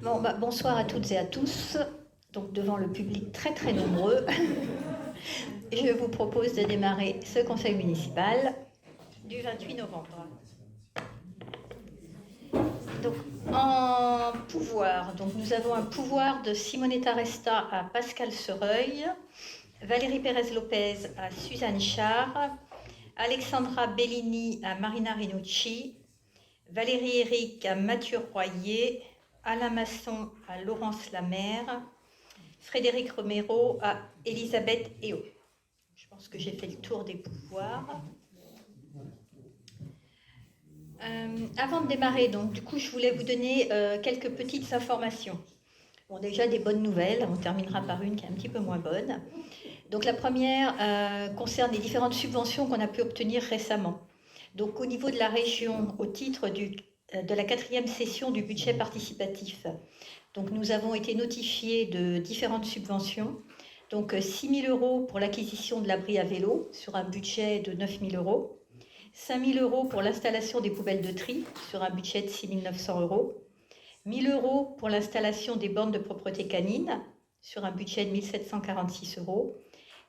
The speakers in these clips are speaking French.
Bon, bonsoir à toutes et à tous. Donc, devant le public très très nombreux, je vous propose de démarrer ce conseil municipal du 28 novembre. Donc, en pouvoir, donc nous avons un pouvoir de Simonetta Resta à Pascal Sereuil, Valérie Pérez-Lopez à Suzanne Char, Alexandra Bellini à Marina Rinucci, Valérie Éric à Mathieu Royer, Alain Masson à Laurence Lamère, Frédéric Romero à Elisabeth Eo. Je pense que j'ai fait le tour des pouvoirs. Avant de démarrer, donc, du coup, je voulais vous donner quelques petites informations. Bon, déjà des bonnes nouvelles, on terminera par une qui est un petit peu moins bonne. Donc la première concerne les différentes subventions qu'on a pu obtenir récemment. Donc au niveau de la région, au titre de la 4e session du budget participatif, donc nous avons été notifiés de différentes subventions. Donc 6 000 € pour l'acquisition de l'abri à vélo sur un budget de 9 000 €. 5 000 € pour l'installation des poubelles de tri sur un budget de 6 900 €. 1 000 € pour l'installation des bornes de propreté canine sur un budget de 1 746 €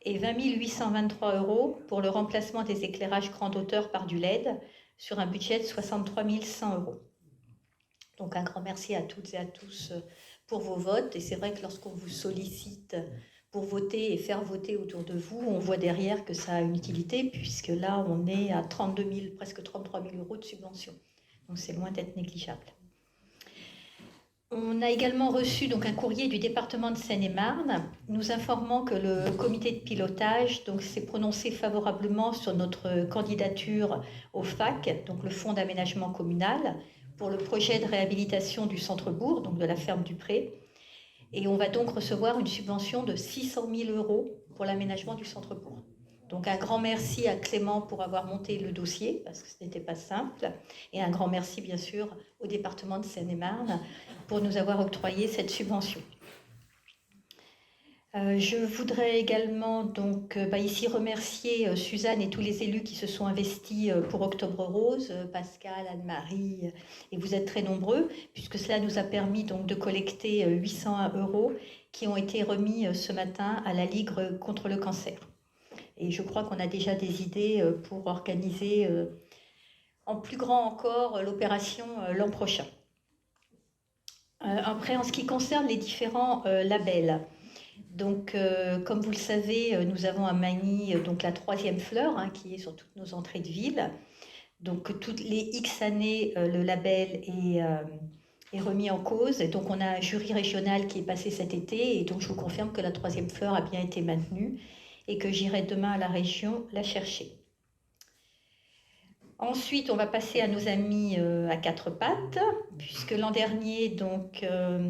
et 20 823 € pour le remplacement des éclairages grande hauteur par du LED sur un budget de 63 100 €. Donc un grand merci à toutes et à tous pour vos votes. Et c'est vrai que lorsqu'on vous sollicite pour voter et faire voter autour de vous, on voit derrière que ça a une utilité, puisque là on est à 32 000, presque 33 000 € de subvention. Donc c'est loin d'être négligeable. On a également reçu donc un courrier du département de Seine-et-Marne nous informant que le comité de pilotage s'est prononcé favorablement sur notre candidature au FAC, donc le Fonds d'aménagement communal, pour le projet de réhabilitation du centre-bourg, donc de la ferme du Pré. Et on va donc recevoir une subvention de 600 000 € pour l'aménagement du centre-bourg. Donc un grand merci à Clément pour avoir monté le dossier, parce que ce n'était pas simple. Et un grand merci, bien sûr, au département de Seine-et-Marne pour nous avoir octroyé cette subvention. Je voudrais également ici remercier Suzanne et tous les élus qui se sont investis pour Octobre Rose, Pascal, Anne-Marie, et vous êtes très nombreux, puisque cela nous a permis de collecter 801 € qui ont été remis ce matin à la Ligue contre le cancer. Et je crois qu'on a déjà des idées pour organiser en plus grand encore l'opération l'an prochain. Après, en ce qui concerne les différents labels, donc, comme vous le savez, nous avons à Magny la 3e fleur qui est sur toutes nos entrées de ville. Donc, toutes les X années, le label est remis en cause. Et donc, on a un jury régional qui est passé cet été. Et donc, je vous confirme que la 3e fleur a bien été maintenue et que j'irai demain à la région la chercher. Ensuite, on va passer à nos amis à 4 pattes, puisque l'an dernier,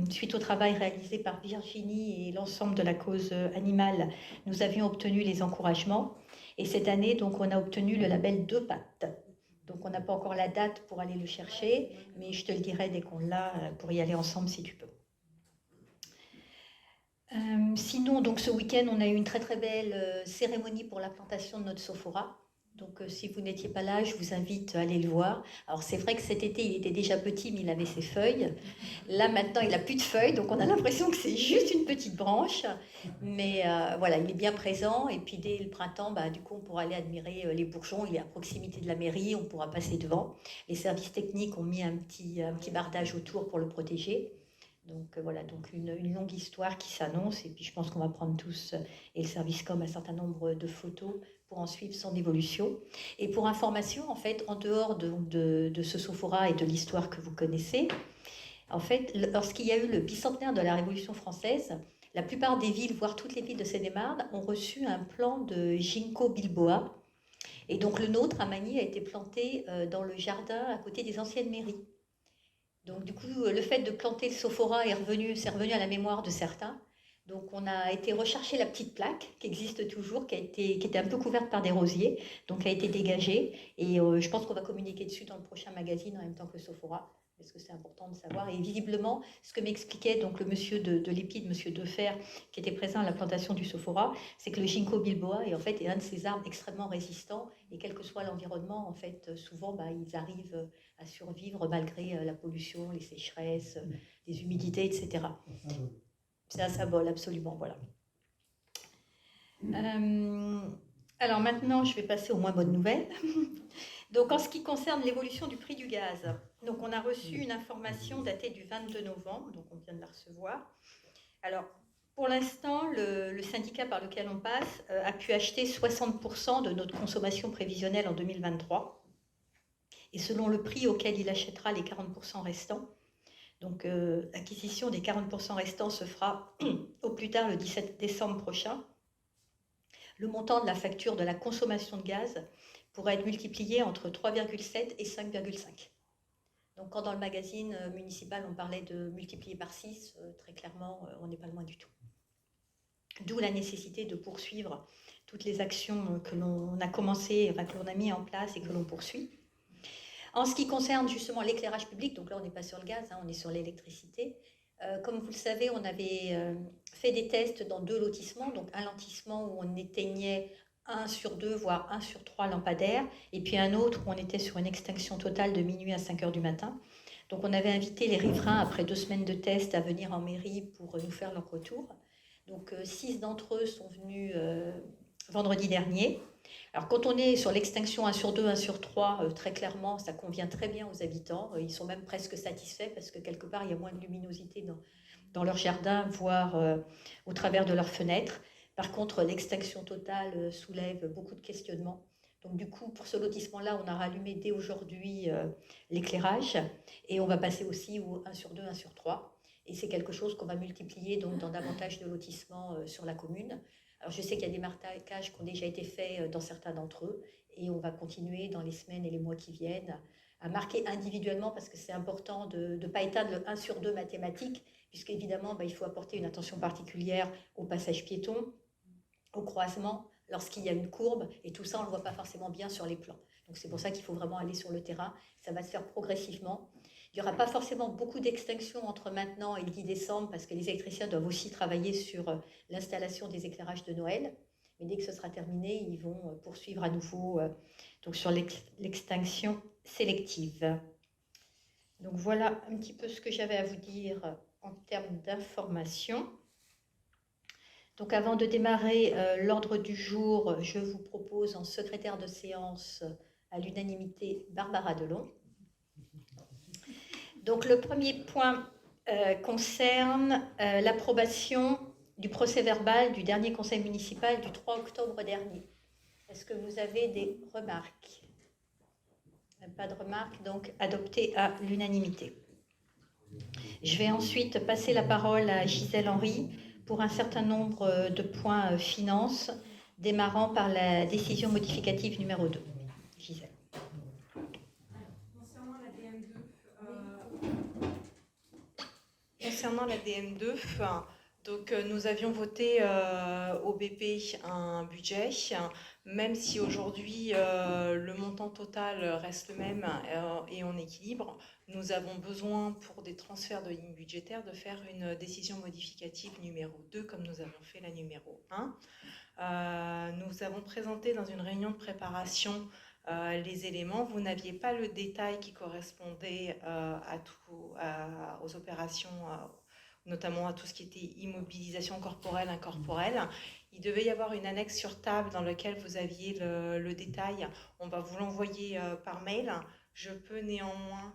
suite au travail réalisé par Virginie et l'ensemble de la cause animale, nous avions obtenu les encouragements. Et cette année, on a obtenu le label 2 pattes. Donc, on n'a pas encore la date pour aller le chercher, mais je te le dirai dès qu'on l'a pour y aller ensemble si tu peux. Sinon, ce week-end, on a eu une très très belle cérémonie pour la plantation de notre sophora. Donc, si vous n'étiez pas là, je vous invite à aller le voir. Alors, c'est vrai que cet été, il était déjà petit, mais il avait ses feuilles. Là, maintenant, il n'a plus de feuilles, donc on a l'impression que c'est juste une petite branche. Mais voilà, il est bien présent. Et puis, dès le printemps, du coup, on pourra aller admirer les bourgeons. Il est à proximité de la mairie, on pourra passer devant. Les services techniques ont mis un petit bardage autour pour le protéger. Donc voilà, une longue histoire qui s'annonce, et puis je pense qu'on va prendre tous, et le service com, un certain nombre de photos pour en suivre son évolution. Et pour information, en fait, en dehors de ce sophora et de l'histoire que vous connaissez, en fait, lorsqu'il y a eu le bicentenaire de la Révolution française, la plupart des villes, voire toutes les villes de Seine-et-Marne, ont reçu un plan de ginkgo biloba. Et donc le nôtre, à Magny, a été planté dans le jardin à côté des anciennes mairies. Donc du coup, le fait de planter le sophora c'est revenu à la mémoire de certains. Donc on a été rechercher la petite plaque qui existe toujours, qui était un peu couverte par des rosiers, donc a été dégagée. Et je pense qu'on va communiquer dessus dans le prochain magazine en même temps que le sophora, parce que c'est important de savoir. Et visiblement, ce que m'expliquait le monsieur de l'EPID, monsieur Defer, qui était présent à la plantation du sophora, c'est que le ginkgo biloba est un de ces arbres extrêmement résistants, et quel que soit l'environnement, en fait, souvent ils arrivent à survivre malgré la pollution, les sécheresses, les humidités, etc. C'est un symbole, absolument, voilà. Alors maintenant, je vais passer aux moins bonnes nouvelles. Donc, en ce qui concerne l'évolution du prix du gaz, donc on a reçu une information datée du 22 novembre, donc on vient de la recevoir. Alors, pour l'instant, le syndicat par lequel on passe a pu acheter 60% de notre consommation prévisionnelle en 2023. Et selon le prix auquel il achètera les 40% restants, donc l'acquisition des 40% restants se fera au plus tard le 17 décembre prochain. Le montant de la facture de la consommation de gaz pourra être multiplié entre 3,7 et 5,5. Donc quand dans le magazine municipal on parlait de multiplier par 6, très clairement on n'est pas loin du tout. D'où la nécessité de poursuivre toutes les actions que l'on a commencé, que l'on a mis en place et que l'on poursuit. En ce qui concerne justement l'éclairage public, donc là on n'est pas sur le gaz, on est sur l'électricité. Comme vous le savez, on avait fait des tests dans 2 lotissements, donc un lotissement où on éteignait 1 sur 2, voire 1 sur 3 lampadaires, et puis un autre où on était sur une extinction totale de minuit à 5 heures du matin. Donc on avait invité les riverains, après 2 semaines de tests, à venir en mairie pour nous faire leur retour. Donc 6 d'entre eux sont venus vendredi dernier. Alors quand on est sur l'extinction 1 sur 2, 1 sur 3, très clairement, ça convient très bien aux habitants. Ils sont même presque satisfaits parce que quelque part, il y a moins de luminosité dans leur jardin, voire au travers de leurs fenêtres. Par contre, l'extinction totale soulève beaucoup de questionnements. Donc du coup, pour ce lotissement-là, on a rallumé dès aujourd'hui l'éclairage et on va passer aussi au 1 sur 2, 1 sur 3. Et c'est quelque chose qu'on va multiplier donc, dans davantage de lotissements sur la commune. Alors je sais qu'il y a des marquages qui ont déjà été faits dans certains d'entre eux et on va continuer dans les semaines et les mois qui viennent à marquer individuellement parce que c'est important de ne pas éteindre le 1 sur 2 mathématique puisqu'évidemment il faut apporter une attention particulière au passage piéton, au croisement, lorsqu'il y a une courbe et tout ça on ne le voit pas forcément bien sur les plans. Donc c'est pour ça qu'il faut vraiment aller sur le terrain, ça va se faire progressivement. Il n'y aura pas forcément beaucoup d'extinctions entre maintenant et le 10 décembre parce que les électriciens doivent aussi travailler sur l'installation des éclairages de Noël. Mais dès que ce sera terminé, ils vont poursuivre à nouveau donc sur l'extinction sélective. Donc voilà un petit peu ce que j'avais à vous dire en termes d'information. Donc avant de démarrer l'ordre du jour, je vous propose en secrétaire de séance à l'unanimité Barbara Delon. Donc le premier point concerne l'approbation du procès-verbal du dernier conseil municipal du 3 octobre dernier. Est-ce que vous avez des remarques? Pas de remarques, donc adopté à l'unanimité. Je vais ensuite passer la parole à Gisèle Henry pour un certain nombre de points finances, démarrant par la décision modificative numéro 2. Gisèle. Concernant la DM2, donc, nous avions voté au BP un budget, même si aujourd'hui le montant total reste le même et en équilibre, nous avons besoin pour des transferts de lignes budgétaires de faire une décision modificative numéro 2 comme nous avons fait la numéro 1. Nous avons présenté dans une réunion de préparation les éléments. Vous n'aviez pas le détail qui correspondait aux opérations, notamment à tout ce qui était immobilisation corporelle, incorporelle. Il devait y avoir une annexe sur table dans laquelle vous aviez le détail. On va vous l'envoyer par mail. Je peux néanmoins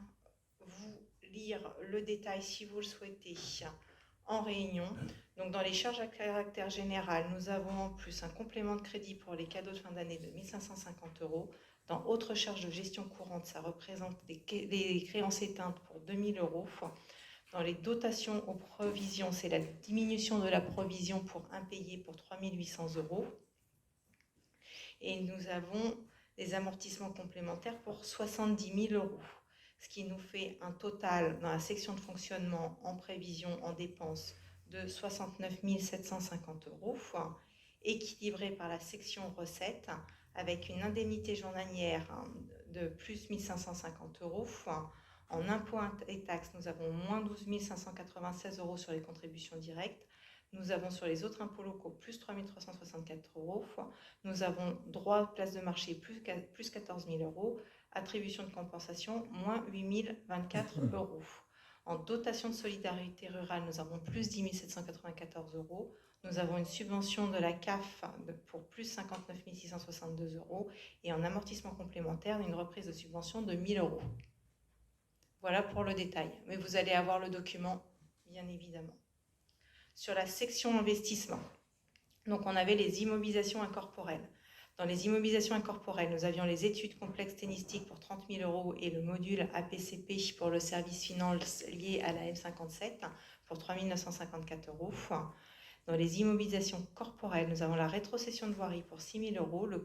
vous lire le détail si vous le souhaitez en réunion. Donc dans les charges à caractère général, nous avons en plus un complément de crédit pour les cadeaux de fin d'année de 1 550 €. Dans autres charges de gestion courante, ça représente les créances éteintes pour 2 000 €. Dans les dotations aux provisions, c'est la diminution de la provision pour impayés pour 3 800 €. Et nous avons des amortissements complémentaires pour 70 000 €. Ce qui nous fait un total dans la section de fonctionnement en prévision en dépenses de 69 750 €, équilibré par la section recettes avec une indemnité journalière de plus 1 550 €. En impôts et taxes, nous avons moins 12 596 € sur les contributions directes. Nous avons sur les autres impôts locaux plus 3 364 €. Nous avons droit de place de marché plus 14 000 €, Attribution de compensation, moins 8 024 euros. En dotation de solidarité rurale, nous avons plus 10 794 euros. Nous avons une subvention de la CAF pour plus 59 662 euros. Et en amortissement complémentaire, une reprise de subvention de 1 000 euros. Voilà pour le détail. Mais vous allez avoir le document, bien évidemment. Sur la section investissement, donc on avait les immobilisations incorporelles. Dans les immobilisations incorporelles, nous avions les études complexes tennistiques pour 30 000 euros et le module APCP pour le service finance lié à la M57 pour 3 954 euros. Dans les immobilisations corporelles, nous avons la rétrocession de voirie pour 6 000 euros, les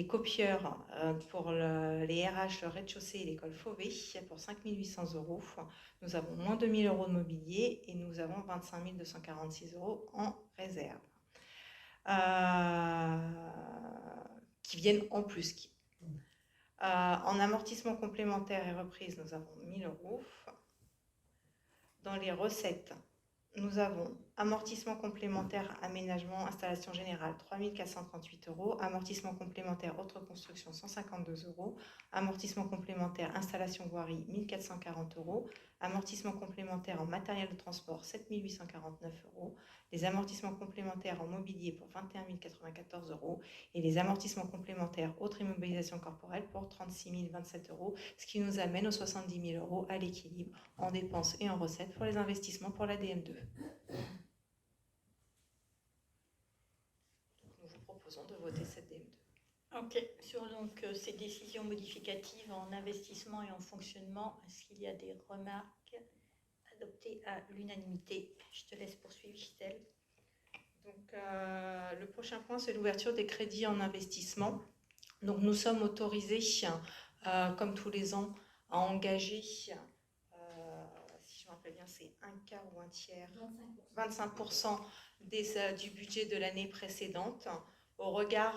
copieurs pour les RH, le rez-de-chaussée et l'école Fauvet pour 5 800 euros. Nous avons moins 2 000 euros de mobilier et nous avons 25 246 euros en réserve. Qui viennent en plus. En amortissement complémentaire et reprise, nous avons 1 000 euros. Dans les recettes, nous avons amortissement complémentaire, aménagement, installation générale, 3 438 euros. Amortissement complémentaire, autre construction, 152 euros. Amortissement complémentaire, installation voirie, 1 440 euros. Amortissement complémentaire en matériel de transport, 7 849 euros. Les amortissements complémentaires en mobilier pour 21 094 euros. Et les amortissements complémentaires, autre immobilisation corporelle, pour 36 027 euros. Ce qui nous amène aux 70 000 euros à l'équilibre en dépenses et en recettes pour les investissements pour la DM2. Nous vous proposons de voter cette DM2. Ok, sur donc ces décisions modificatives en investissement et en fonctionnement, est-ce qu'il y a des remarques adoptées à l'unanimité? Je te laisse poursuivre, Gisèle. Donc, le prochain point, c'est l'ouverture des crédits en investissement. Donc, nous sommes autorisés, comme tous les ans, à engager, si je me rappelle bien, c'est un quart ou un tiers, 25% du budget de l'année précédente.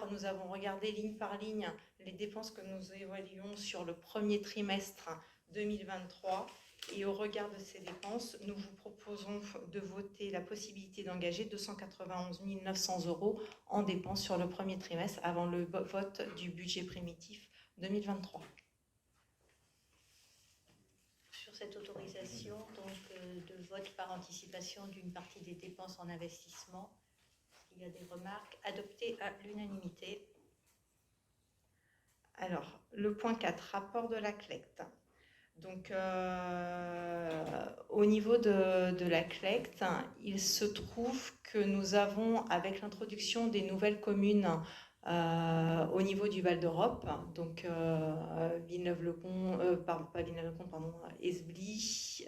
Nous avons regardé ligne par ligne les dépenses que nous évaluons sur le premier trimestre 2023. Et au regard de ces dépenses, nous vous proposons de voter la possibilité d'engager 291 900 euros en dépenses sur le premier trimestre avant le vote du budget primitif 2023. Sur cette autorisation donc, de vote par anticipation d'une partie des dépenses en investissement, il y a des remarques adoptées à l'unanimité. Alors, le point 4, rapport de la CLECT. Donc, au niveau de la CLECT, il se trouve que nous avons, avec l'introduction des nouvelles communes au niveau du Val d'Europe, donc Villeneuve-le-Comte, pas Villeneuve-le-Comte, pardon, Esbly,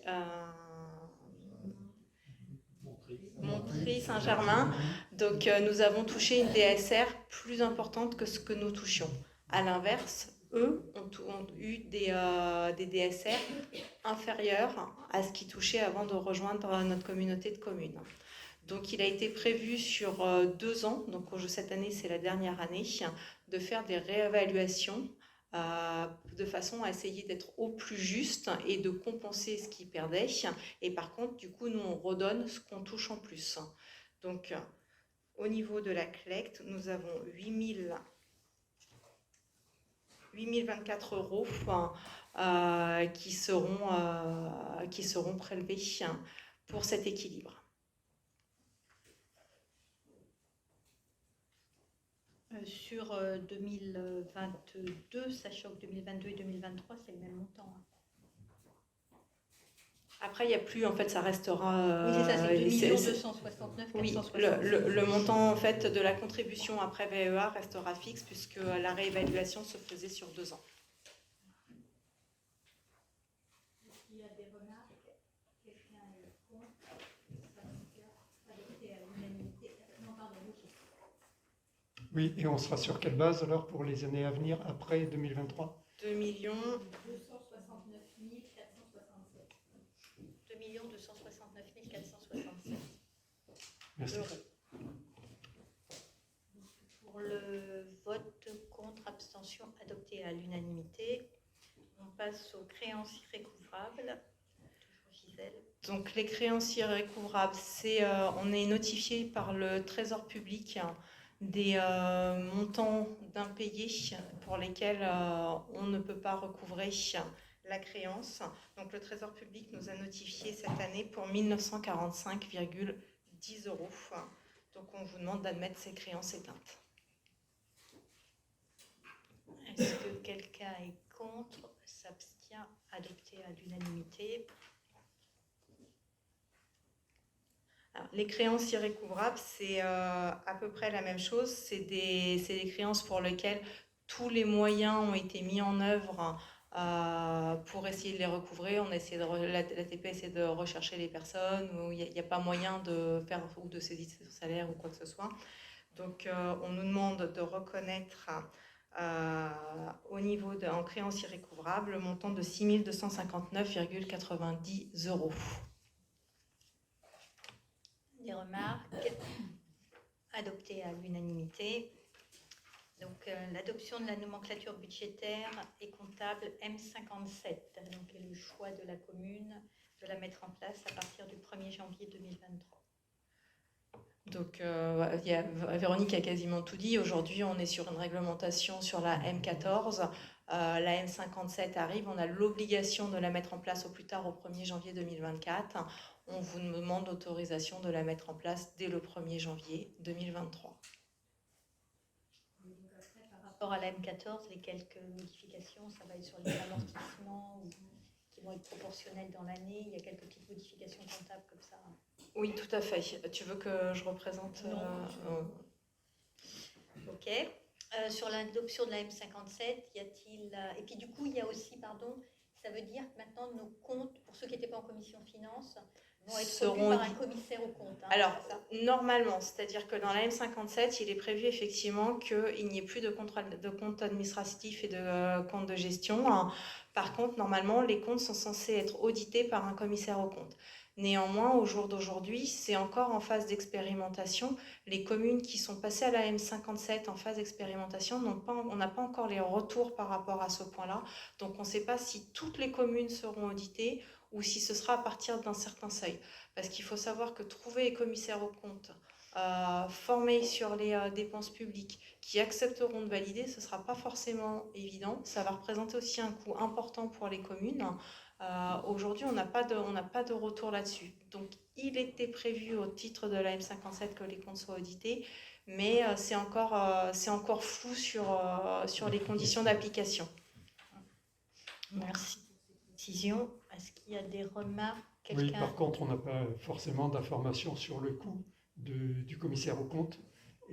Montry, Saint-Germain. Donc, nous avons touché une DSR plus importante que ce que nous touchions. À l'inverse, eux ont eu des DSR inférieurs à ce qu'ils touchaient avant de rejoindre notre communauté de communes. Donc, il a été prévu sur 2 ans, donc cette année, c'est la dernière année, de faire des réévaluations de façon à essayer d'être au plus juste et de compenser ce qu'ils perdaient. Et par contre, du coup, nous, on redonne ce qu'on touche en plus. Donc, au niveau de la CLECT, nous avons 8 024 euros qui seront prélevés pour cet équilibre. Sur 2022, sachant que 2022 et 2023, c'est le même montant. Après, il n'y a plus, en fait, ça restera... oui, c'est ça, c'est 2 269 467. Oui, le montant, en fait, de la contribution après VEA restera fixe puisque la réévaluation se faisait sur 2 ans. Est-ce qu'il y a des remarques? Quelqu'un est contre? Adopté à l'unanimité? Non, pardon, oui, et on sera sur quelle base alors pour les années à venir après 2023? 2 269 467. 2 269 467. Merci. Euros. Pour le vote contre abstention adopté à l'unanimité, on passe aux créances irrécouvrables. Gisèle. Donc les créances irrécouvrables, on est notifié par le Trésor public des montants d'impayés pour lesquels on ne peut pas recouvrer la créance. Donc le Trésor public nous a notifié cette année pour 1945,10 euros. Donc on vous demande d'admettre ces créances éteintes. Est-ce que quelqu'un est contre? S'abstient? Adopté à l'unanimité. Alors, les créances irrécouvrables, c'est à peu près la même chose. C'est des créances pour lesquelles tous les moyens ont été mis en œuvre pour essayer de les recouvrer. On essaie la TP essaie de rechercher les personnes où il n'y a pas moyen de faire ou de saisir son salaire ou quoi que ce soit. Donc, on nous demande de reconnaître au niveau en créances irrécouvrables le montant de 6 259,90 euros. Des remarques? Adopté à l'unanimité. Donc, l'adoption de la nomenclature budgétaire et comptable M57. Donc, et le choix de la commune de la mettre en place à partir du 1er janvier 2023. Donc, Véronique a quasiment tout dit. Aujourd'hui, on est sur une réglementation sur la M14. La M57 arrive. On a l'obligation de la mettre en place au plus tard au 1er janvier 2024. On vous demande l'autorisation de la mettre en place dès le 1er janvier 2023. Par rapport à la M14, les quelques modifications, ça va être sur les amortissements qui vont être proportionnels dans l'année. Il y a quelques petites modifications comptables comme ça. Oui, tout à fait. Tu veux que je représente Ok. Sur l'adoption de la M57, y a-t-il... et puis du coup, il y a aussi, ça veut dire que maintenant nos comptes, pour ceux qui n'étaient pas en commission finance, vont être revus par un commissaire aux comptes. Alors, normalement, c'est-à-dire que dans la M57, il est prévu effectivement qu'il n'y ait plus de compte administratif et de compte de gestion. Par contre, normalement, les comptes sont censés être audités par un commissaire aux comptes. Néanmoins, au jour d'aujourd'hui, c'est encore en phase d'expérimentation. Les communes qui sont passées à la M57 en phase d'expérimentation, on n'a pas encore les retours par rapport à ce point-là. Donc, on ne sait pas si toutes les communes seront auditées ou si ce sera à partir d'un certain seuil. Parce qu'il faut savoir que trouver les commissaires aux comptes formés sur les dépenses publiques qui accepteront de valider, ce ne sera pas forcément évident. Ça va représenter aussi un coût important pour les communes. Aujourd'hui, on n'a pas de retour là-dessus. Donc, il était prévu au titre de la M57 que les comptes soient audités, mais c'est encore flou sur les conditions d'application. Merci. Décision. Est-ce qu'il y a des remarques? Oui, par contre, on n'a pas forcément d'informations sur le coût du commissaire aux comptes.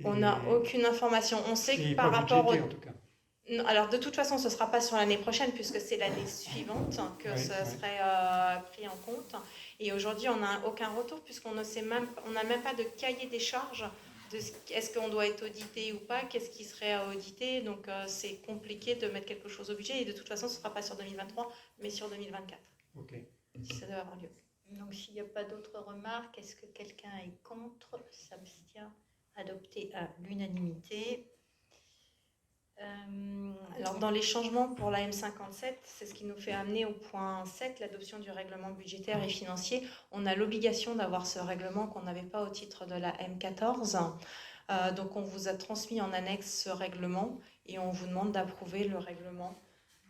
On n'a aucune information. On sait que par rapport en tout cas. Alors, de toute façon, ce ne sera pas sur l'année prochaine, puisque c'est l'année suivante que serait pris en compte. Et aujourd'hui, on n'a aucun retour, puisqu'on n'a même pas de cahier des charges de est-ce qu'on doit être audité ou pas, qu'est-ce qui serait à auditer. Donc, c'est compliqué de mettre quelque chose au budget. Et de toute façon, ce ne sera pas sur 2023, mais sur 2024. Ok. Si ça doit avoir lieu. Donc, s'il n'y a pas d'autres remarques, est-ce que quelqu'un est contre? S'abstient? Adopté à l'unanimité. Alors, dans les changements pour la M57, c'est ce qui nous fait amener au point 7, l'adoption du règlement budgétaire et financier. On a l'obligation d'avoir ce règlement qu'on n'avait pas au titre de la M14. Donc, on vous a transmis en annexe ce règlement et on vous demande d'approuver le règlement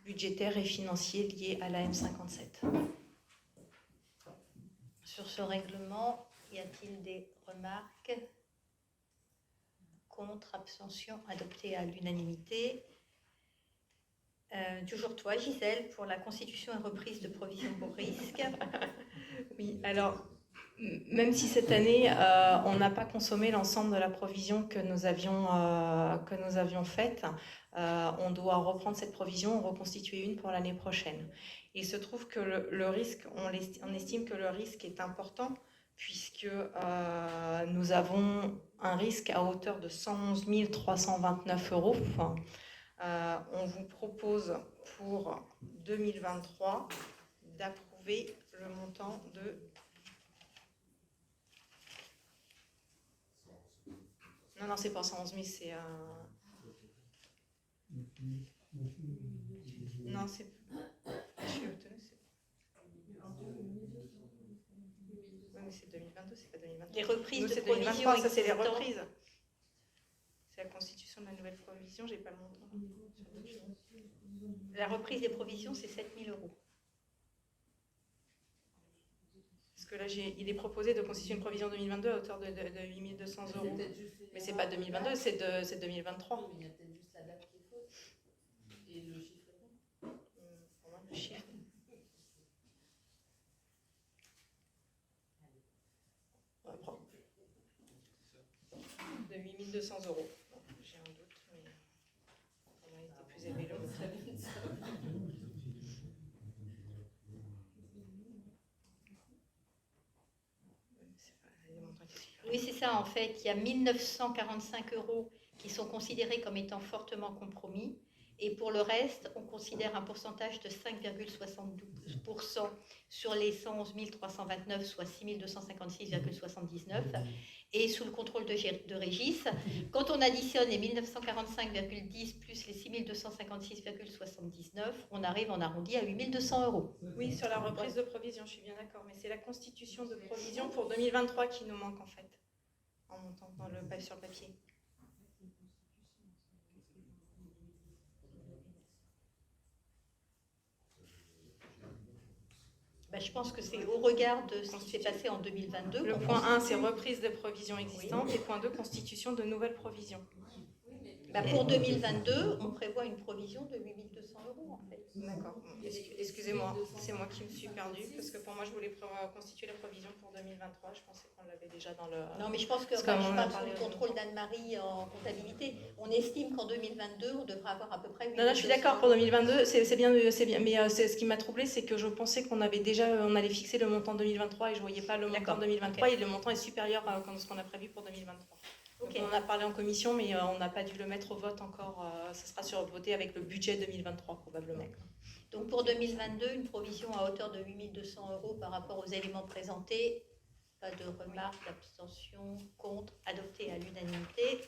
budgétaire et financier lié à la M57. Sur ce règlement, y a-t-il des remarques? Contre, abstention, adopté à l'unanimité. Toujours toi, Gisèle, pour la constitution et reprise de provisions pour risque. Oui, alors, même si cette année, on n'a pas consommé l'ensemble de la provision que nous avions faite, on doit reprendre cette provision, en reconstituer une pour l'année prochaine. Il se trouve que le risque, on estime que le risque est important, puisque nous avons un risque à hauteur de 111 329 €. On vous propose pour 2023 d'approuver le montant de... Non, c'est pas 111 000, c'est... Non, c'est... Je suis obtenue, c'est... Oui, mais c'est 2022, c'est pas 2023. Les reprises nous, de c'est provisions 2023, ça c'est les existantes. reprises. constitution de la nouvelle provision, j'ai pas le montant. La reprise des provisions, c'est 7 000 €. Parce que là, il est proposé de constituer une provision 2022 à hauteur de 8 200 €. Mais c'est pas 2022, c'est 2023. Il y a peut-être juste la date qui est fausse. Et le chiffre est bon. Pour moi, le chiffre. De 8 200 €. Bon, j'ai un doute, mais pour moi, il était plus élevé. Oui, c'est ça, en fait. Il y a 1 945 € qui sont considérés comme étant fortement compromis. Et pour le reste, on considère un pourcentage de 5,72% sur les 111 329, soit 6 256,79. Et sous le contrôle de Régis, quand on additionne les 1945,10 plus les 6 256,79, on arrive en arrondi à 8 200 €. Oui, sur la reprise de provision, je suis bien d'accord. Mais c'est la constitution de provision pour 2023 qui nous manque en fait, en montant sur le papier. Je pense que c'est au regard de ce qui s'est passé en 2022. Le point 1, c'est reprise de provisions existantes, et point 2, constitution de nouvelles provisions. Pour 2022, on prévoit une provision de 8 200 € en fait. D'accord. Excusez-moi, c'est moi qui me suis perdue, parce que pour moi, je voulais constituer la provision pour 2023. Je pensais qu'on l'avait déjà dans le... Non, mais je pense que je parle sous le contrôle d'Anne-Marie en comptabilité. On estime qu'en 2022, on devra avoir à peu près 8 Non, je suis d'accord, pour 2022, c'est bien, mais ce qui m'a troublée, c'est que je pensais qu'on avait déjà, on allait fixer le montant 2023 et je ne voyais pas le montant 2023, et le montant est supérieur à ce qu'on a prévu pour 2023. Donc, on en a parlé en commission, mais on n'a pas dû le mettre au vote encore. Ça sera voté avec le budget 2023 probablement. Donc pour 2022, une provision à hauteur de 8 200 € par rapport aux éléments présentés. Pas de remarques, d'abstention, contre, adopté à l'unanimité.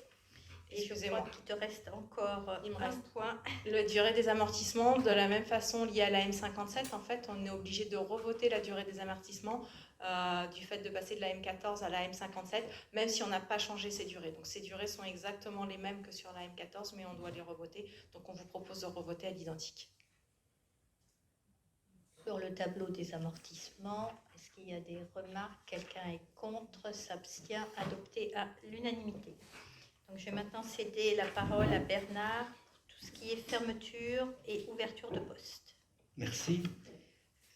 Et je crois qu'il te reste encore un point. La durée des amortissements, de la même façon liée à la M57, en fait, on est obligé de revoter la durée des amortissements du fait de passer de la M14 à la M57, même si on n'a pas changé ces durées. Donc ces durées sont exactement les mêmes que sur la M14, mais on doit les revoter. Donc on vous propose de revoter à l'identique. Sur le tableau des amortissements, est-ce qu'il y a des remarques? Quelqu'un est contre, s'abstient, adopté à l'unanimité. Donc je vais maintenant céder la parole à Bernard pour tout ce qui est fermeture et ouverture de poste. Merci.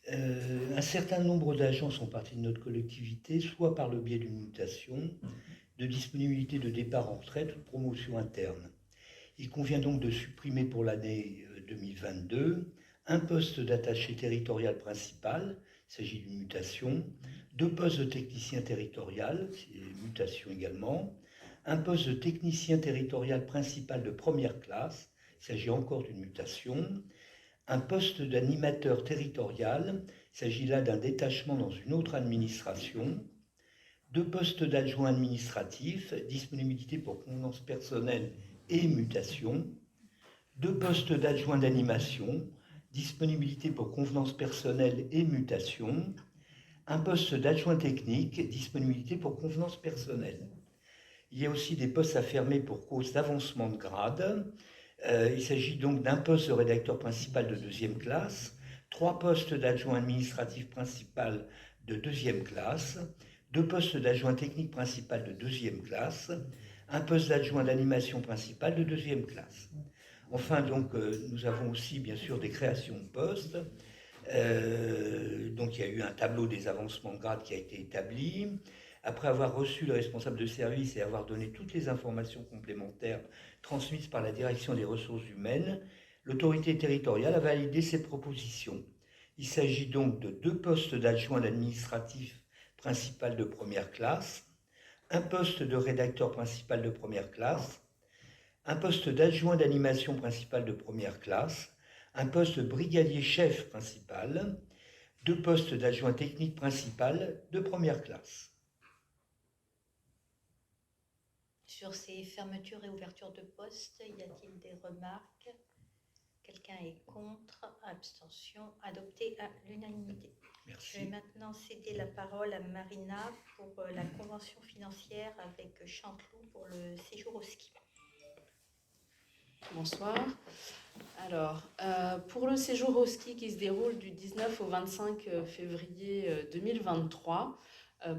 Un certain nombre d'agents sont partis de notre collectivité, soit par le biais d'une mutation, de disponibilité de départ en retraite ou de promotion interne. Il convient donc de supprimer pour l'année 2022 un poste d'attaché territorial principal, il s'agit d'une mutation, 2 postes de technicien territorial, c'est une mutation également, un poste de technicien territorial principal de première classe, il s'agit encore d'une mutation, un poste d'animateur territorial, il s'agit là d'un détachement dans une autre administration, 2 postes d'adjoint administratif, disponibilité pour convenance personnelle et mutation, 2 postes d'adjoint d'animation, disponibilité pour convenance personnelle et mutation, un poste d'adjoint technique, disponibilité pour convenance personnelle. Il y a aussi des postes à fermer pour cause d'avancement de grade. Il s'agit donc d'un poste de rédacteur principal de 2e classe, 3 postes d'adjoint administratif principal de 2e classe, 2 postes d'adjoint technique principal de 2e classe, un poste d'adjoint d'animation principal de 2e classe. Enfin, donc, nous avons aussi, bien sûr, des créations de postes. Donc, il y a eu un tableau des avancements de grade qui a été établi. Après avoir reçu le responsable de service et avoir donné toutes les informations complémentaires transmises par la direction des ressources humaines, l'autorité territoriale a validé ces propositions. Il s'agit donc de 2 postes d'adjoint administratif principal de première classe, un poste de rédacteur principal de première classe, un poste d'adjoint d'animation principal de première classe, un poste de brigadier chef principal, 2 postes d'adjoint technique principal de première classe. Sur ces fermetures et ouvertures de poste, y a-t-il des remarques? Quelqu'un est contre, abstention, adopté à l'unanimité. Merci. Je vais maintenant céder la parole à Marina pour la convention financière avec Chanteloup pour le séjour au ski. Bonsoir. Alors, pour le séjour au ski qui se déroule du 19 au 25 février 2023,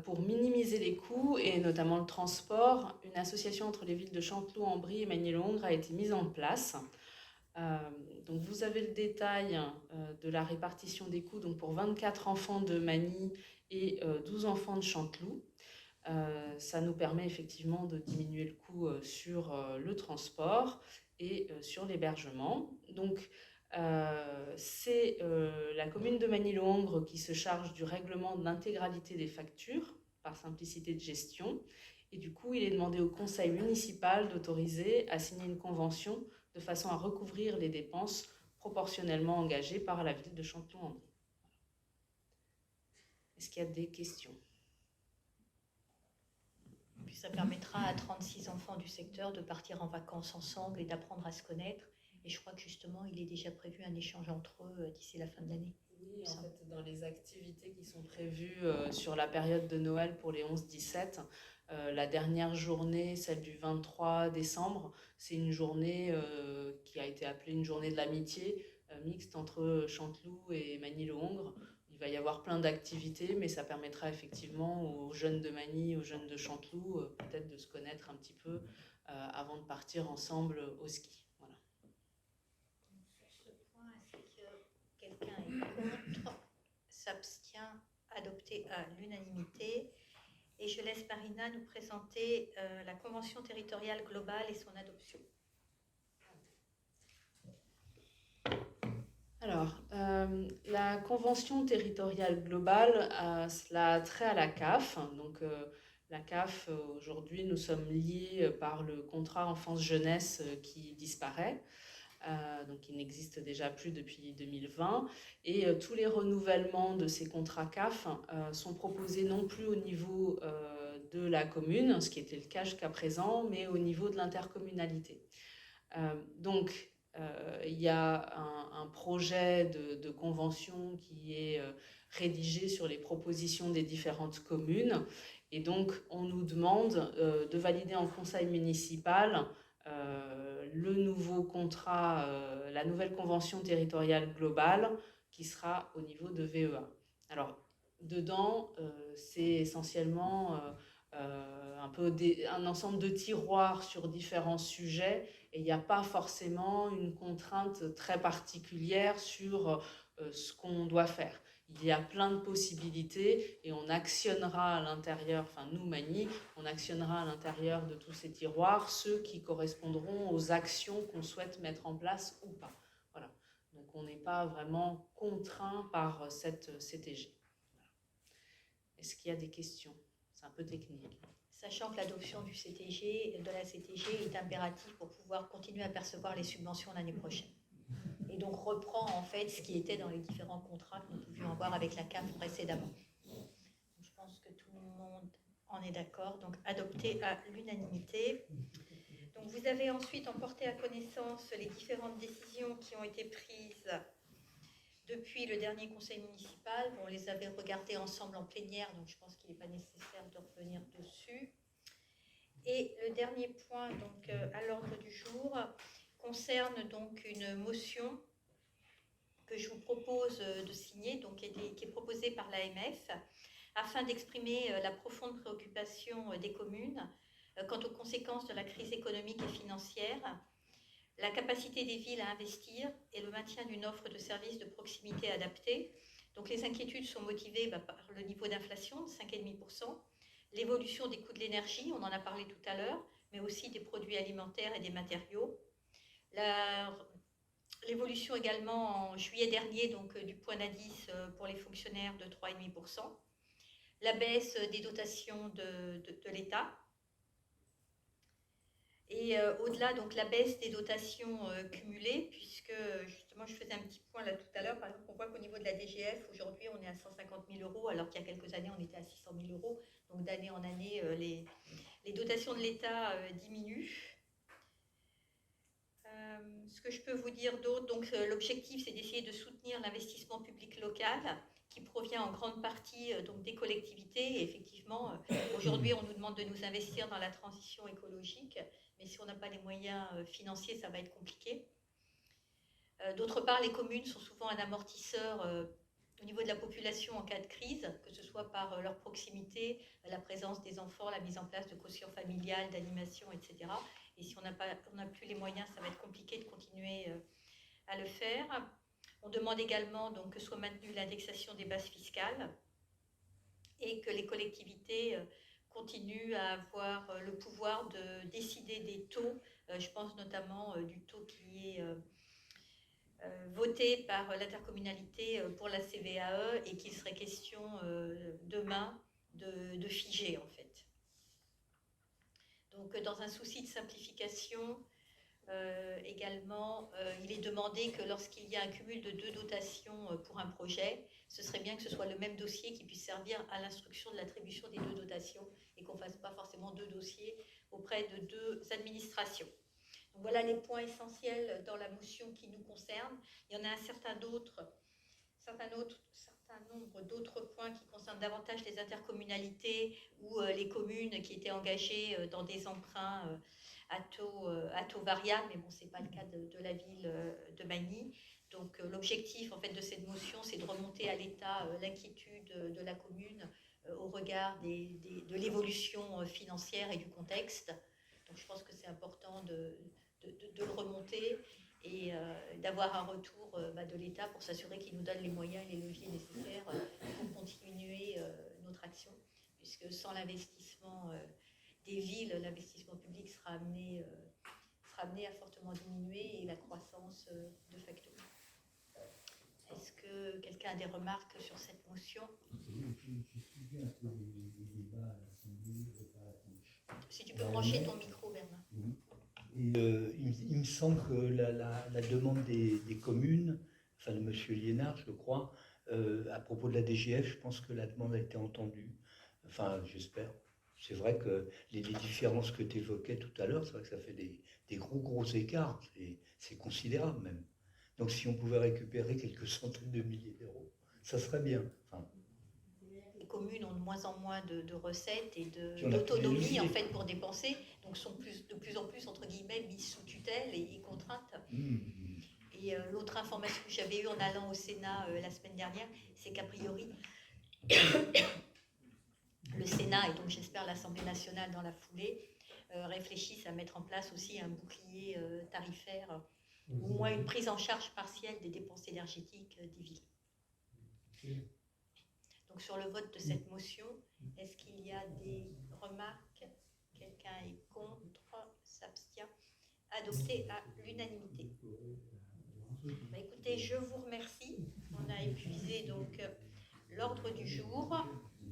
pour minimiser les coûts et notamment le transport, une association entre les villes de Chanteloup-en-Brie et Magny-le-Hongre a été mise en place. Donc vous avez le détail de la répartition des coûts donc pour 24 enfants de Magny et 12 enfants de Chanteloup. Ça nous permet effectivement de diminuer le coût sur le transport et sur l'hébergement. Donc c'est la commune de Magny-le-Hongre qui se charge du règlement de l'intégralité des factures par simplicité de gestion. Et du coup, il est demandé au conseil municipal d'autoriser à signer une convention de façon à recouvrir les dépenses proportionnellement engagées par la ville de Chanteloup-en-Brie. Est-ce qu'il y a des questions ? Puis ça permettra à 36 enfants du secteur de partir en vacances ensemble et d'apprendre à se connaître. Et je crois que justement, il est déjà prévu un échange entre eux d'ici la fin de l'année. Oui, en fait, dans les activités qui sont prévues sur la période de Noël pour les 11-17, la dernière journée, celle du 23 décembre, c'est une journée qui a été appelée une journée de l'amitié mixte entre Chanteloup et Magny-le-Hongre. Il va y avoir plein d'activités, mais ça permettra effectivement aux jeunes de Magny, aux jeunes de Chanteloup, peut-être de se connaître un petit peu avant de partir ensemble au ski. Voilà. Sur ce point, est-ce que quelqu'un est contre? S'abstient, adopté à l'unanimité. Et je laisse Marina nous présenter la Convention territoriale globale et son adoption. Alors, la Convention territoriale globale, cela a trait à la CAF. Donc, la CAF, aujourd'hui, nous sommes liés par le contrat enfance-jeunesse qui disparaît. Donc qui n'existe déjà plus depuis 2020. Et tous les renouvellements de ces contrats CAF sont proposés non plus au niveau de la commune, ce qui était le cas jusqu'à présent, mais au niveau de l'intercommunalité. Donc, il y a un projet de convention qui est rédigé sur les propositions des différentes communes. Et donc, on nous demande de valider en conseil municipal le nouveau contrat, la nouvelle convention territoriale globale qui sera au niveau de VEA. Alors, dedans, c'est essentiellement un ensemble de tiroirs sur différents sujets et il n'y a pas forcément une contrainte très particulière sur ce qu'on doit faire. Il y a plein de possibilités et on actionnera à l'intérieur, enfin nous, Magny, on actionnera à l'intérieur de tous ces tiroirs ceux qui correspondront aux actions qu'on souhaite mettre en place ou pas. Voilà. Donc on n'est pas vraiment contraint par cette CTG. Voilà. Est-ce qu'il y a des questions? C'est un peu technique. Sachant que l'adoption de la CTG est impérative pour pouvoir continuer à percevoir les subventions l'année prochaine. Et donc reprend en fait ce qui était dans les différents contrats que nous pouvions avoir avec la CAF précédemment. Donc, je pense que tout le monde en est d'accord, donc adopté à l'unanimité. Donc vous avez ensuite emporté à connaissance les différentes décisions qui ont été prises depuis le dernier conseil municipal. Bon, on les avait regardées ensemble en plénière, donc je pense qu'il n'est pas nécessaire de revenir dessus. Et le dernier point donc, à l'ordre du jour concerne donc une motion que je vous propose de signer, donc qui est proposée par l'AMF, afin d'exprimer la profonde préoccupation des communes quant aux conséquences de la crise économique et financière, la capacité des villes à investir et le maintien d'une offre de services de proximité adaptée. Donc les inquiétudes sont motivées par le niveau d'inflation de 5,5%, l'évolution des coûts de l'énergie, on en a parlé tout à l'heure, mais aussi des produits alimentaires et des matériaux. L'évolution également en juillet dernier donc, du point d'indice pour les fonctionnaires de 3,5%. La baisse des dotations de l'État. Et au-delà, donc la baisse des dotations cumulées, puisque justement je faisais un petit point là tout à l'heure, par exemple on voit qu'au niveau de la DGF, aujourd'hui on est à 150 000 €, alors qu'il y a quelques années on était à 600 000 €. Donc d'année en année, les dotations de l'État diminuent. Ce que je peux vous dire d'autre, donc l'objectif c'est d'essayer de soutenir l'investissement public local qui provient en grande partie donc, des collectivités. Et effectivement, Aujourd'hui, on nous demande de nous investir dans la transition écologique, mais si on n'a pas les moyens financiers, ça va être compliqué. D'autre part, les communes sont souvent un amortisseur au niveau de la population en cas de crise, que ce soit par leur proximité, la présence des enfants, la mise en place de quotient familial, d'animation, etc. Et si on n'a plus les moyens, ça va être compliqué de continuer à le faire. On demande également donc, que soit maintenue l'indexation des bases fiscales et que les collectivités continuent à avoir le pouvoir de décider des taux. Je pense notamment du taux qui est voté par l'intercommunalité pour la CVAE et qu'il serait question demain de figer en fait. Donc dans un souci de simplification, également, il est demandé que lorsqu'il y a un cumul de 2 dotations pour un projet, ce serait bien que ce soit le même dossier qui puisse servir à l'instruction de l'attribution des 2 dotations et qu'on ne fasse pas forcément 2 dossiers auprès de 2 administrations. Donc voilà les points essentiels dans la motion qui nous concerne. Il y en a un certain nombre d'autres points qui concernent davantage les intercommunalités ou les communes qui étaient engagées dans des emprunts à taux variable, mais bon, ce n'est pas le cas de la ville de Magny. Donc l'objectif en fait, de cette motion, c'est de remonter à l'État l'inquiétude de la commune au regard de l'évolution financière et du contexte. Donc je pense que c'est important de le remonter et d'avoir un retour de l'État pour s'assurer qu'il nous donne les moyens et les leviers nécessaires pour continuer notre action, puisque sans l'investissement des villes, l'investissement public sera amené à fortement diminuer et la croissance de facto. Est-ce que quelqu'un a des remarques sur cette motion? Si tu peux brancher ton micro, Bernard. Et, il me semble que la demande des communes, enfin de M. Liénard, je crois, à propos de la DGF, je pense que la demande a été entendue. Enfin, j'espère. C'est vrai que les différences que tu évoquais tout à l'heure, c'est vrai que ça fait des gros écarts. C'est considérable même. Donc si on pouvait récupérer quelques centaines de milliers d'euros, ça serait bien. Enfin, les communes ont de moins en moins de recettes et d'autonomie en fait pour dépenser, donc sont de plus en plus entre guillemets mises sous tutelle et contraintes. Et l'autre information que j'avais eue en allant au Sénat la semaine dernière, c'est qu'a priori le Sénat et donc j'espère l'Assemblée nationale dans la foulée réfléchissent à mettre en place aussi un bouclier tarifaire ou au moins une prise en charge partielle des dépenses énergétiques des villes. Donc sur le vote de cette motion, est-ce qu'il y a des remarques? Quelqu'un est contre? S'abstient? Adopté à l'unanimité. Bah, écoutez, je vous remercie. On a épuisé donc l'ordre du jour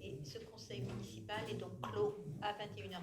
et ce conseil municipal est donc clos à 21h10.